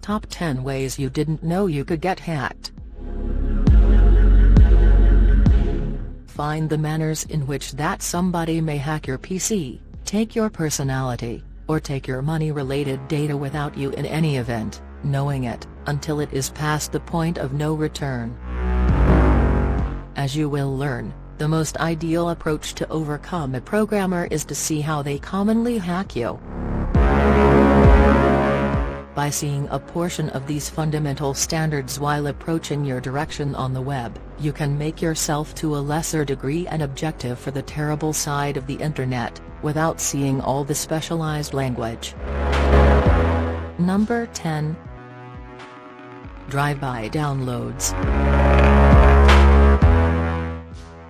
Top 10 Ways You Didn't Know You Could Get Hacked. Find the manners in which that somebody may hack your PC, take your personality, or take your money-related data without you in any event knowing it, until it is past the point of no return. As you will learn, the most ideal approach to overcome a programmer is to see how they commonly hack you. By seeing a portion of these fundamental standards while approaching your direction on the web, you can make yourself to a lesser degree an objective for the terrible side of the internet, without seeing all the specialized language. Number 10. Drive-by downloads.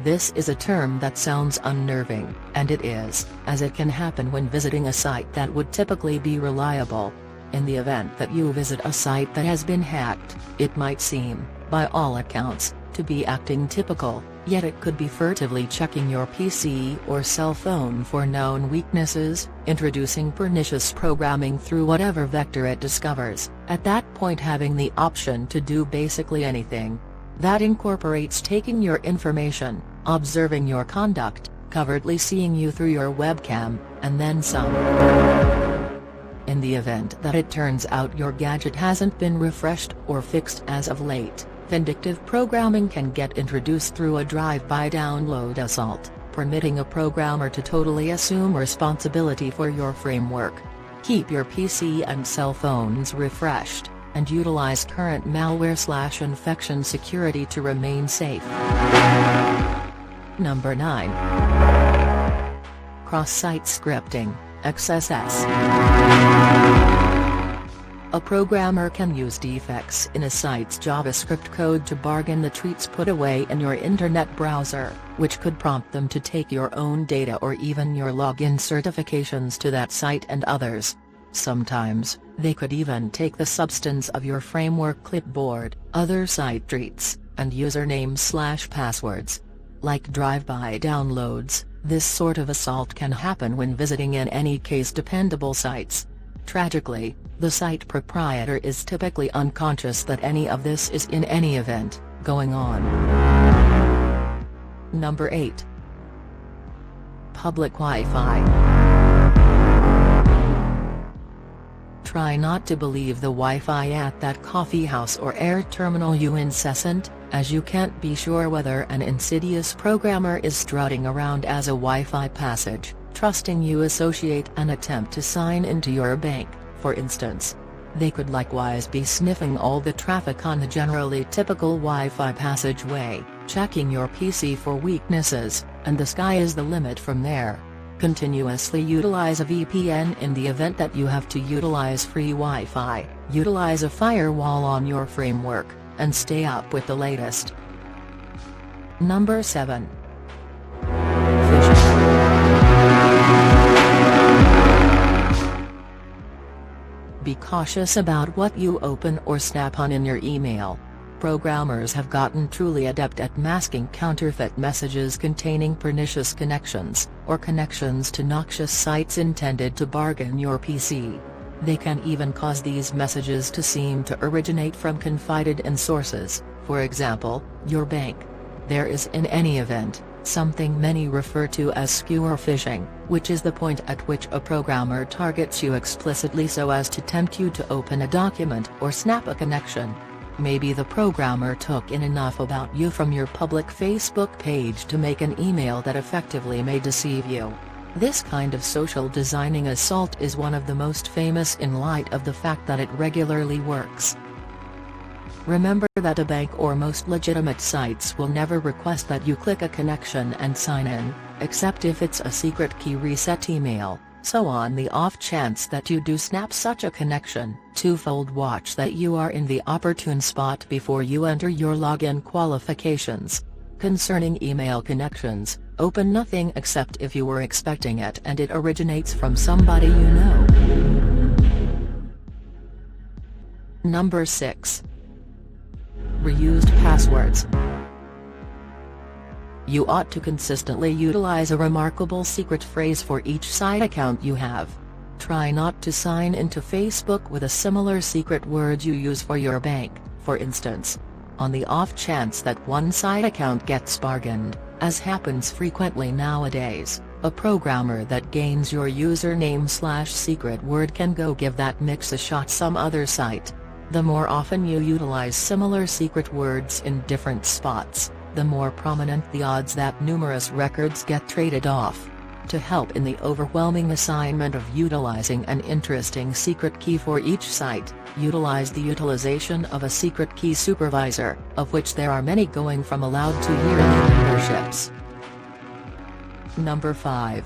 This is a term that sounds unnerving, and it is, as it can happen when visiting a site that would typically be reliable. In the event that you visit a site that has been hacked, it might seem, by all accounts, to be acting typical, yet it could be furtively checking your PC or cell phone for known weaknesses, introducing pernicious programming through whatever vector it discovers, at that point having the option to do basically anything. That incorporates taking your information, observing your conduct, covertly seeing you through your webcam, and then some. In the event that it turns out your gadget hasn't been refreshed or fixed as of late, vindictive programming can get introduced through a drive-by download assault, permitting a programmer to totally assume responsibility for your framework. Keep your PC and cell phones refreshed, and utilize current malware/infection security to remain safe. Number 9. Cross-site scripting, XSS. A programmer can use defects in a site's JavaScript code to bargain the treats put away in your internet browser, which could prompt them to take your own data or even your login certifications to that site and others. Sometimes, they could even take the substance of your framework clipboard, other site treats, and usernames/passwords. Like drive-by downloads, this sort of assault can happen when visiting in any case dependable sites. Tragically, the site proprietor is typically unconscious that any of this is in any event going on. Number 8. Public Wi-Fi. Try not to believe the Wi-Fi at that coffee house or air terminal you incessant, as you can't be sure whether an insidious programmer is strutting around as a Wi-Fi passage, trusting you associate an attempt to sign into your bank, for instance. They could likewise be sniffing all the traffic on the generally typical Wi-Fi passageway, checking your PC for weaknesses, and the sky is the limit from there. Continuously utilize a VPN in the event that you have to utilize free Wi-Fi, utilize a firewall on your framework, and stay up with the latest. Number 7. Phishing. Be cautious about what you open or snap on in your email. Programmers have gotten truly adept at masking counterfeit messages containing pernicious connections, or connections to noxious sites intended to bargain your PC. They can even cause these messages to seem to originate from confided-in sources, for example, your bank. There is in any event, something many refer to as skewer phishing, which is the point at which a programmer targets you explicitly so as to tempt you to open a document or snap a connection. Maybe the programmer took in enough about you from your public Facebook page to make an email that effectively may deceive you. This kind of social designing assault is one of the most famous in light of the fact that it regularly works. Remember that a bank or most legitimate sites will never request that you click a connection and sign in, except if it's a secret key reset email. So on the off chance that you do snap such a connection, twofold watch that you are in the opportune spot before you enter your login qualifications. Concerning email connections, open nothing except if you were expecting it and it originates from somebody you know. Number 6. Reused passwords. You ought to consistently utilize a remarkable secret phrase for each site account you have. Try not to sign into Facebook with a similar secret word you use for your bank, for instance. On the off chance that one site account gets bargained, as happens frequently nowadays, a programmer that gains your username/secret word can go give that mix a shot some other site. The more often you utilize similar secret words in different spots, the more prominent the odds that numerous records get traded off. To help in the overwhelming assignment of utilizing an interesting secret key for each site, utilize the utilization of a secret key supervisor, of which there are many going from allowed to yearly memberships. Number 5.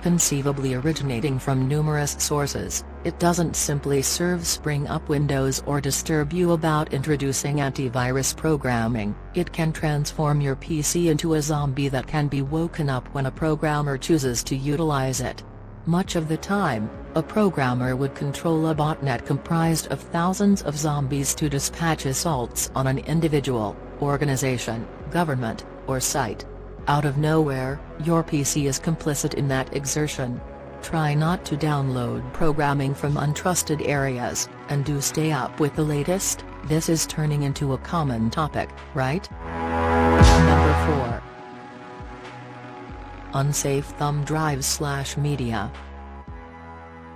Conceivably originating from numerous sources, it doesn't simply spring up Windows or disturb you about introducing antivirus programming. It can transform your PC into a zombie that can be woken up when a programmer chooses to utilize it. Much of the time, a programmer would control a botnet comprised of thousands of zombies to dispatch assaults on an individual, organization, government, or site. Out of nowhere, your PC is complicit in that exertion. Try not to download programming from untrusted areas, and do stay up with the latest. This is turning into a common topic, right? Number 4. Unsafe thumb drives/media.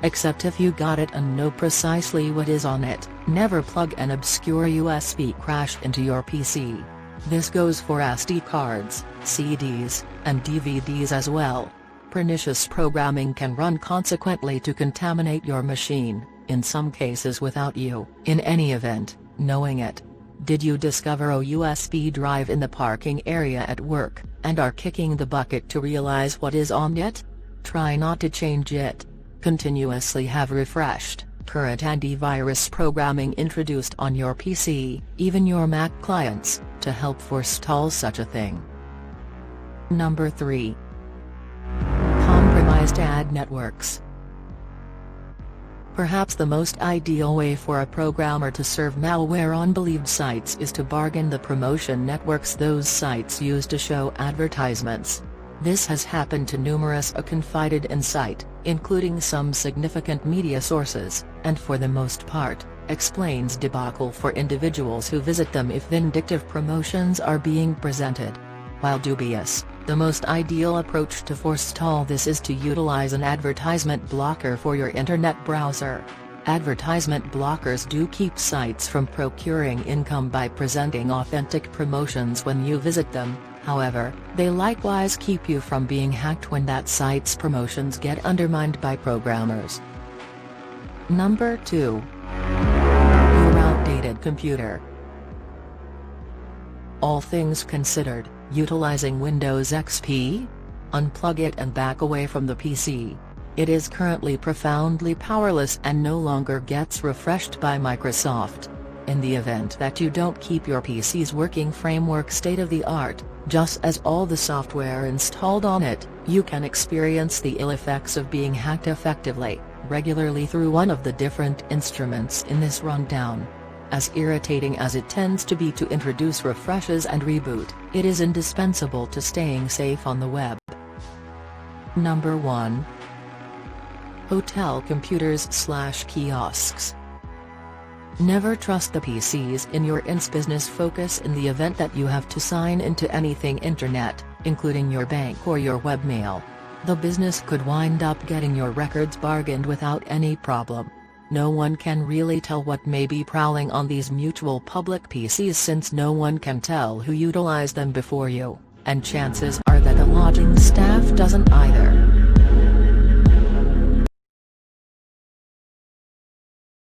Except if you got it and know precisely what is on it, never plug an obscure USB crash into your PC. This goes for SD cards, CDs, and DVDs as well. Pernicious programming can run consequently to contaminate your machine, in some cases without you, in any event, knowing it. Did you discover a USB drive in the parking area at work, and are kicking the bucket to realize what is on it? Try not to change it. Continuously have refreshed, current antivirus programming introduced on your PC, even your Mac clients, to help forestall such a thing. Number 3. Compromised ad networks. Perhaps the most ideal way for a programmer to serve malware on believed sites is to bargain the promotion networks those sites use to show advertisements. This has happened to numerous a confided in site, including some significant media sources, and for the most part, explains debacle for individuals who visit them if vindictive promotions are being presented. While dubious, the most ideal approach to forestall this is to utilize an advertisement blocker for your internet browser. Advertisement blockers do keep sites from procuring income by presenting authentic promotions when you visit them. However, they likewise keep you from being hacked when that site's promotions get undermined by programmers. Number 2. Your outdated computer. All things considered, utilizing Windows XP? Unplug it and back away from the PC. It is currently profoundly powerless and no longer gets refreshed by Microsoft. In the event that you don't keep your PC's working framework state-of-the-art, just as all the software installed on it, you can experience the ill effects of being hacked effectively, regularly through one of the different instruments in this rundown. As irritating as it tends to be to introduce refreshes and reboot, it is indispensable to staying safe on the web. Number 1. Hotel computers/kiosks. Never trust the PCs in your business focus in the event that you have to sign into anything internet, including your bank or your webmail. The business could wind up getting your records bargained without any problem. No one can really tell what may be prowling on these mutual public PCs since no one can tell who utilized them before you, and chances are that the lodging staff doesn't either.